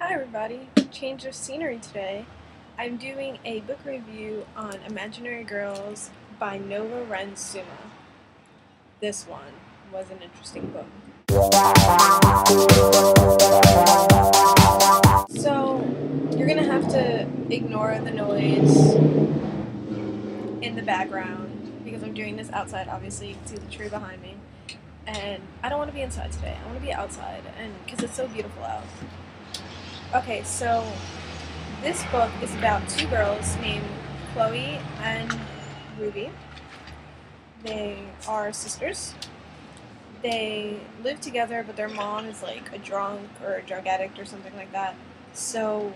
Hi everybody, change of scenery today. I'm doing a book review on Imaginary Girls by Nova Ren Suma. This one was an interesting book. So, you're gonna have to ignore the noise in the background because I'm doing this outside, obviously. You can see the tree behind me. And I don't want to be inside today, I want to be outside, and because it's so beautiful out. Okay, so this book is about two girls named Chloe and Ruby. They are sisters. They live together, but their mom is like a drunk or a drug addict or something like that. So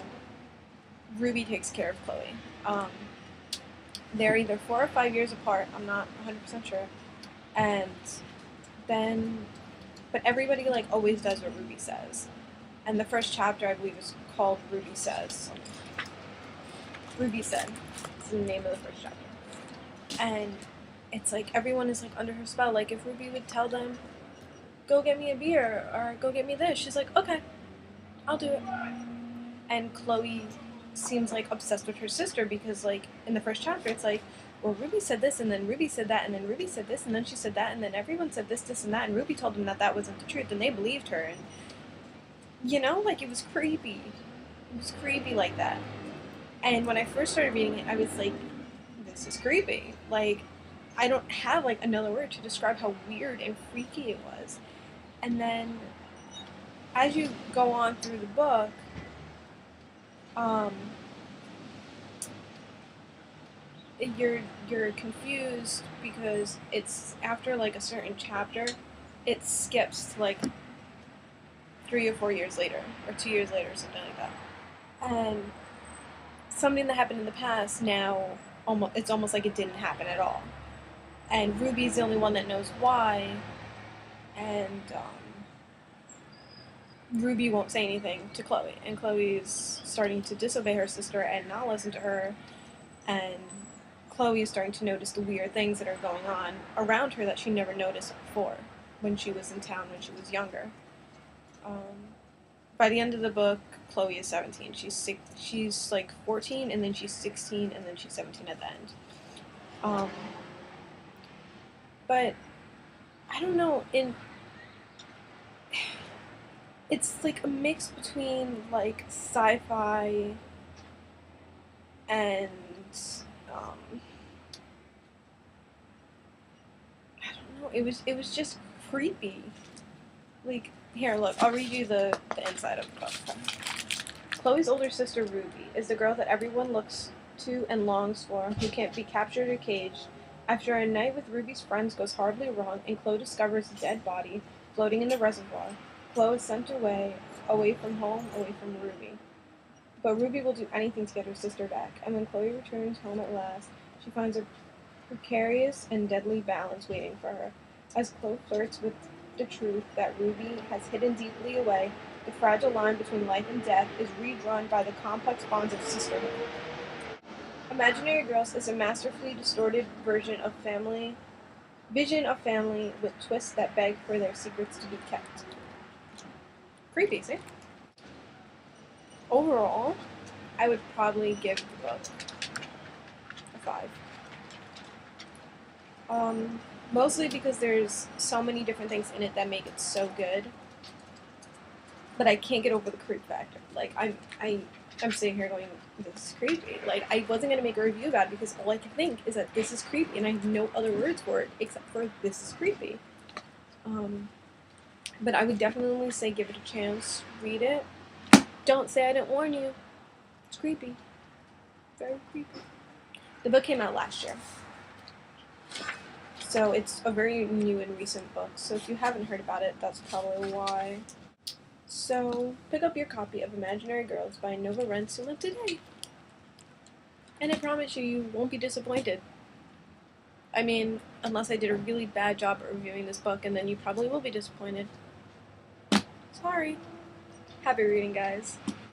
Ruby takes care of Chloe. They're either 4 or 5 years apart. I'm not 100% sure. And then, but everybody like always does what Ruby says. And the first chapter, I believe, is called Ruby Says. Ruby Said is the name of the first chapter. And it's like everyone is like under her spell. Like if Ruby would tell them, go get me a beer or go get me this, she's like, okay, I'll do it. And Chloe seems like obsessed with her sister because like in the first chapter it's like, well, Ruby said this and then Ruby said that and then Ruby said this and then she said that and then everyone said this and that and Ruby told them that that wasn't the truth and they believed her, and you know, like it was creepy. It was creepy like that. And when I first started reading it, I was like, this is creepy. Like, I don't have like another word to describe how weird and freaky it was. And then as you go on through the book, you're confused because it's after like a certain chapter, it skips to like 3 or 4 years later, or 2 years later, or something like that. And something that happened in the past now, it's almost like it didn't happen at all. And Ruby's the only one that knows why, and Ruby won't say anything to Chloe, and Chloe's starting to disobey her sister and not listen to her, and Chloe is starting to notice the weird things that are going on around her that she never noticed before when she was in town when she was younger. By the end of the book, Chloe is 17. She's like 14, and then she's 16, and then she's 17 at the end. But I don't know. It's like a mix between like sci-fi and I don't know. It was just creepy. Like, here, look. I'll read you the inside of the book. Chloe's older sister Ruby is the girl that everyone looks to and longs for, who can't be captured or caged. After a night with Ruby's friends goes horribly wrong, and Chloe discovers a dead body floating in the reservoir, Chloe is sent away from home, away from Ruby. But Ruby will do anything to get her sister back, and when Chloe returns home at last, she finds a precarious and deadly balance waiting for her. As Chloe flirts with the truth that Ruby has hidden deeply away, the fragile line between life and death is redrawn by the complex bonds of sisterhood. Imaginary Girls is a masterfully distorted vision of family with twists that beg for their secrets to be kept. Creepy, see? Overall, I would probably give the book a 5. Mostly because there's so many different things in it that make it so good, but I can't get over the creep factor. Like, I'm sitting here going, this is creepy. Like, I wasn't gonna make a review about it because all I can think is that this is creepy, and I have no other words for it except for this is creepy. But I would definitely say give it a chance, read it. Don't say I didn't warn you. It's creepy. Very creepy. The book came out last year, so it's a very new and recent book. So if you haven't heard about it, that's probably why. So pick up your copy of Imaginary Girls by Nova Ren Suma today. And I promise you, you won't be disappointed. I mean, unless I did a really bad job at reviewing this book, and then you probably will be disappointed. Sorry. Happy reading, guys.